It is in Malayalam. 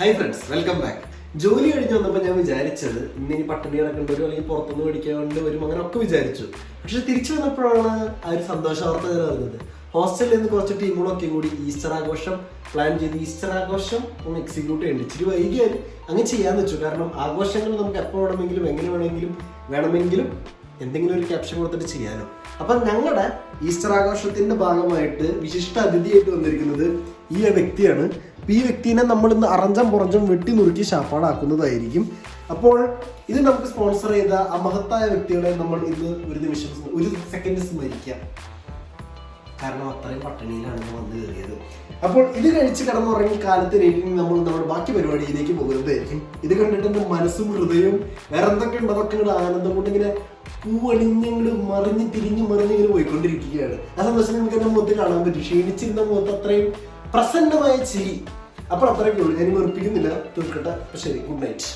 Hi friends, welcome back. ജോലി കഴിഞ്ഞ് വന്നപ്പോൾ ഞാൻ വിചാരിച്ചത് ഇന്നിനി പട്ടിണി കിടക്കേണ്ടി വരും, അല്ലെങ്കിൽ പുറത്തുനിന്ന് മേടിക്കേണ്ടി വരും, അങ്ങനെ ഒക്കെ വിചാരിച്ചു. പക്ഷെ തിരിച്ചു വന്നപ്പോഴാണ് ആ ഒരു സന്തോഷ വാർത്ത ഞാൻ അറിഞ്ഞത്. ഹോസ്റ്റലിൽ നിന്ന് കുറച്ച് ടീമുകളൊക്കെ കൂടി ഈസ്റ്റർ ആഘോഷം പ്ലാൻ ചെയ്ത് ഈസ്റ്റർ ആഘോഷം ഒന്ന് എക്സിക്യൂട്ട് ചെയ്യേണ്ടി ഇച്ചിരി വൈകിയാൽ അങ്ങ് ചെയ്യാന്ന് വെച്ചു. കാരണം ആഘോഷങ്ങൾ നമുക്ക് എപ്പോൾ വേണമെങ്കിലും എങ്ങനെ വേണമെങ്കിലും എന്തെങ്കിലും ഒരു ക്യാപ്ഷൻ കൊടുത്തിട്ട് ചെയ്യാനോ. അപ്പം ഞങ്ങളുടെ ഈസ്റ്റർ ആഘോഷത്തിന്റെ ഭാഗമായിട്ട് വിശിഷ്ട അതിഥിയായിട്ട് വന്നിരിക്കുന്നത് ഈ വ്യക്തിയാണ്. ഈ വ്യക്തിനെ നമ്മൾ ഇന്ന് അറഞ്ചം പുറഞ്ചം വെട്ടി നുറുക്കി ശാപ്പാടാക്കുന്നതായിരിക്കും. അപ്പോൾ ഇത് നമുക്ക് സ്പോൺസർ ചെയ്ത ആ മഹത്തായ വ്യക്തികളെ നമ്മൾ ഇന്ന് ഒരു സെക്കൻഡ് സ്മരിക്കാം. കാരണം അത്രയും പട്ടിണിയിലാണ് വന്നു കയറിയത്. അപ്പോൾ ഇത് കഴിച്ച് കിടന്നുറങ്ങി കാലത്ത് റേറ്റിംഗ് നമ്മൾ നമ്മുടെ ബാക്കി പരിപാടിയിലേക്ക് പോകുന്നതായിരിക്കും. ഇത് കണ്ടിട്ട് എൻ്റെ മനസ്സും ഹൃദയവും വേറെ എന്തൊക്കെ ഉണ്ട് അതൊക്കെ ഇങ്ങനെ ആനന്ദം കൊണ്ട് ഇങ്ങനെ പൂവണിഞ്ഞ് മറിഞ്ഞിങ്ങനെ പോയിക്കൊണ്ടിരിക്കുകയാണ്. ആ സന്തോഷം നിങ്ങൾക്ക് എൻ്റെ മുഖത്ത് കാണാൻ പറ്റും. ക്ഷീണിച്ചിരുന്ന മുഖത്ത് അത്രയും പ്രസന്നമായ ചിരി. അപ്പോൾ അത്രയൊക്കെ ഉള്ളൂ. ഞാൻ വെറുപ്പിക്കുന്നില്ല, തീർക്കട്ടെ. ശരി, ഗുഡ് നൈറ്റ്.